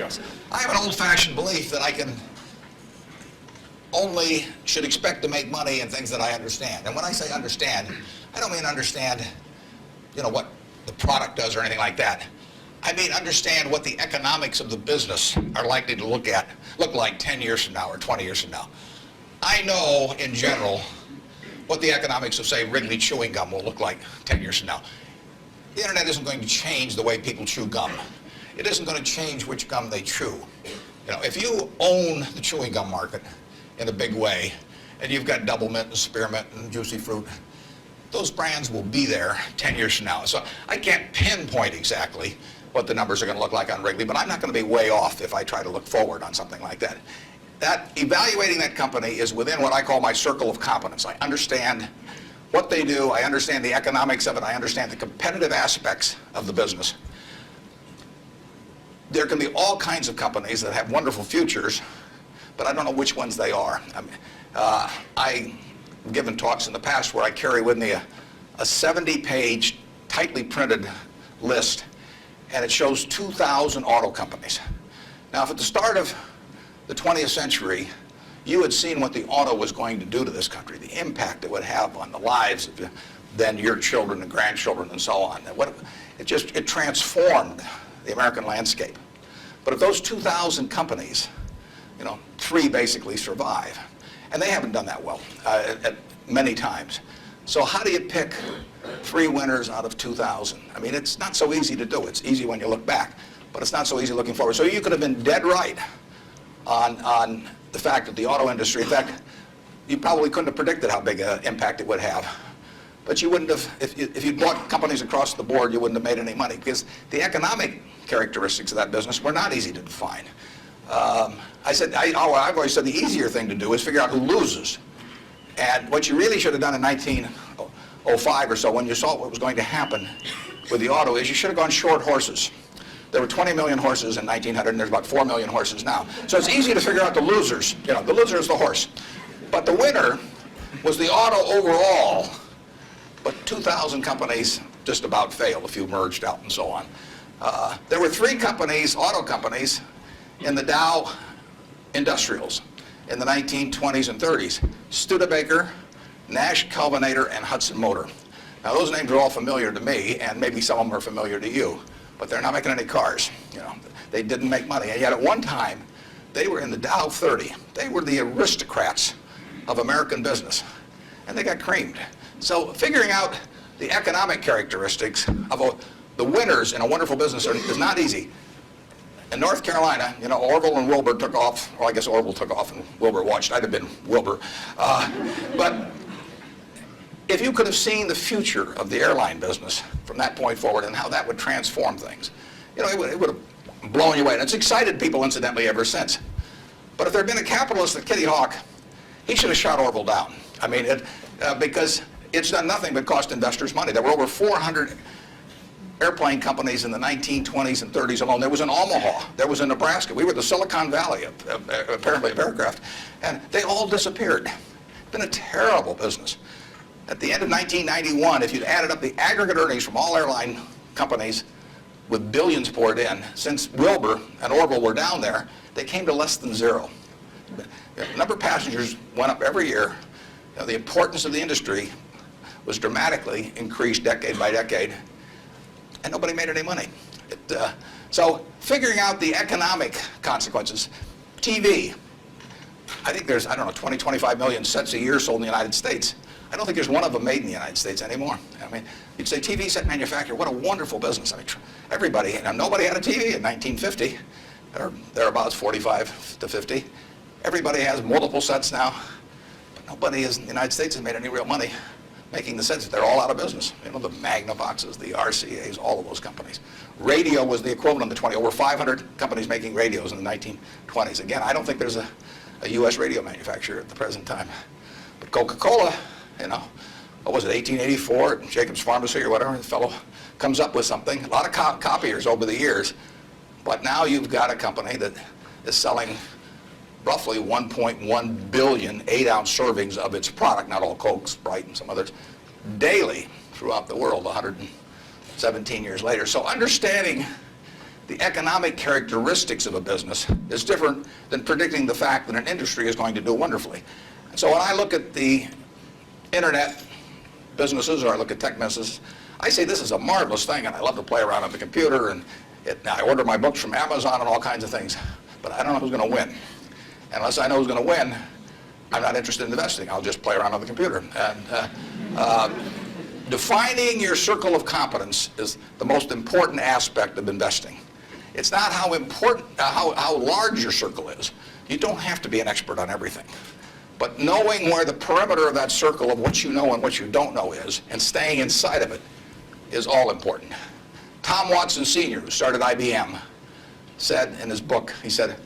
Yes. I have an old-fashioned belief that I should expect to make money in things that I understand. And when I say understand, I don't mean understand, what the product does or anything like that. I mean understand what the economics of the business are likely to look like 10 years from now or 20 years from now. I know, in general, what the economics of, say, Wrigley chewing gum will look like 10 years from now. The internet isn't going to change the way people chew gum. It isn't going to change which gum they chew. If you own the chewing gum market in a big way, and you've got Double Mint and Spearmint and Juicy Fruit, those brands will be there 10 years from now. So I can't pinpoint exactly what the numbers are going to look like on Wrigley, but I'm not going to be way off if I try to look forward on something like that. Evaluating that company is within what I call my circle of competence. I understand what they do, I understand the economics of it, I understand the competitive aspects of the business. There can be all kinds of companies that have wonderful futures, but I don't know which ones they are. I've given talks in the past where I carry with me a 70-page, tightly printed list, and it shows 2,000 auto companies. Now, if at the start of the 20th century, you had seen what the auto was going to do to this country, the impact it would have on the lives of then your children and grandchildren and so on. It transformed the American landscape. But if those 2,000 companies, 3 basically survive, and they haven't done that well at many times. So how do you pick 3 winners out of 2,000? I mean, it's not so easy to do. It's easy when you look back, but it's not so easy looking forward. So you could have been dead right on the fact that the auto industry, in fact, you probably couldn't have predicted how big an impact it would have. But you wouldn't have, if you'd bought companies across the board, you wouldn't have made any money, because the economic characteristics of that business were not easy to define. I've always said the easier thing to do is figure out who loses. And what you really should have done in 1905 or so, when you saw what was going to happen with the auto, is you should have gone short horses. There were 20 million horses in 1900, and there's about 4 million horses now. So it's easy to figure out the losers. The loser is the horse. But the winner was the auto overall. But 2,000 companies just about failed. A few merged out and so on. There were 3 companies, auto companies, in the Dow Industrials in the 1920s and 30s. Studebaker, Nash Kelvinator, and Hudson Motor. Now those names are all familiar to me, and maybe some of them are familiar to you, but they're not making any cars. They didn't make money. And yet at one time, they were in the Dow 30. They were the aristocrats of American business, and they got creamed. So figuring out the economic characteristics of the winners in a wonderful business is not easy. In North Carolina, Orville and Wilbur took off. Well, I guess Orville took off and Wilbur watched. I'd have been Wilbur. But if you could have seen the future of the airline business from that point forward and how that would transform things, it would have blown you away. And it's excited people, incidentally, ever since. But if there had been a capitalist like Kitty Hawk, he should have shot Orville down. I mean, because it's done nothing but cost investors money. There were over 400 airplane companies in the 1920s and 30s alone. There was in Omaha. There was in Nebraska. We were the Silicon Valley, apparently, of aircraft. And they all disappeared. It's been a terrible business. At the end of 1991, if you'd added up the aggregate earnings from all airline companies with billions poured in, since Wilbur and Orville were down there, they came to less than 0. The number of passengers went up every year. The importance of the industry was dramatically increased decade by decade, and nobody made any money. So figuring out the economic consequences. TV. I think there's, 20, 25 million sets a year sold in the United States. I don't think there's one of them made in the United States anymore. I mean, you'd say TV set manufacturer, what a wonderful business. I mean, everybody, nobody had a TV in 1950, or thereabouts, 45 to 50. Everybody has multiple sets now, but nobody in the United States has made any real money making the sets. They're all out of business. The Magnavoxes, the RCAs, all of those companies. Radio was the equivalent of 20. Over 500 companies making radios in the 1920s. Again, I don't think there's a U.S. radio manufacturer at the present time. But Coca-Cola, what was it, 1884, at Jacobs Pharmacy or whatever, the fellow comes up with something. A lot of copiers over the years, but now you've got a company that is selling roughly 1.1 billion 8-ounce servings of its product, not all Coke, Sprite, and some others, daily throughout the world 117 years later. So understanding the economic characteristics of a business is different than predicting the fact that an industry is going to do wonderfully. And so when I look at the internet businesses, or I look at tech businesses, I say this is a marvelous thing, and I love to play around on the computer, and I order my books from Amazon and all kinds of things, but I don't know who's going to win. And unless I know who's going to win, I'm not interested in investing. I'll just play around on the computer. And defining your circle of competence is the most important aspect of investing. It's not how important, how large your circle is. You don't have to be an expert on everything. But knowing where the perimeter of that circle of what you know and what you don't know is, and staying inside of it, is all important. Tom Watson Sr., who started IBM, said in his book, he said,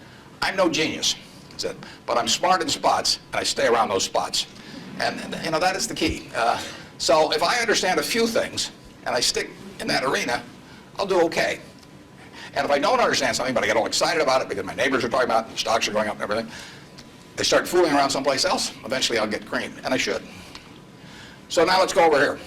"I'm no genius," he said, "but I'm smart in spots, and I stay around those spots." And you know, that is the key. So if I understand a few things, and I stick in that arena, I'll do okay. And if I don't understand something, but I get all excited about it because my neighbors are talking about it, and stocks are going up and everything, they start fooling around someplace else, eventually I'll get creamed, and I should. So now let's go over here.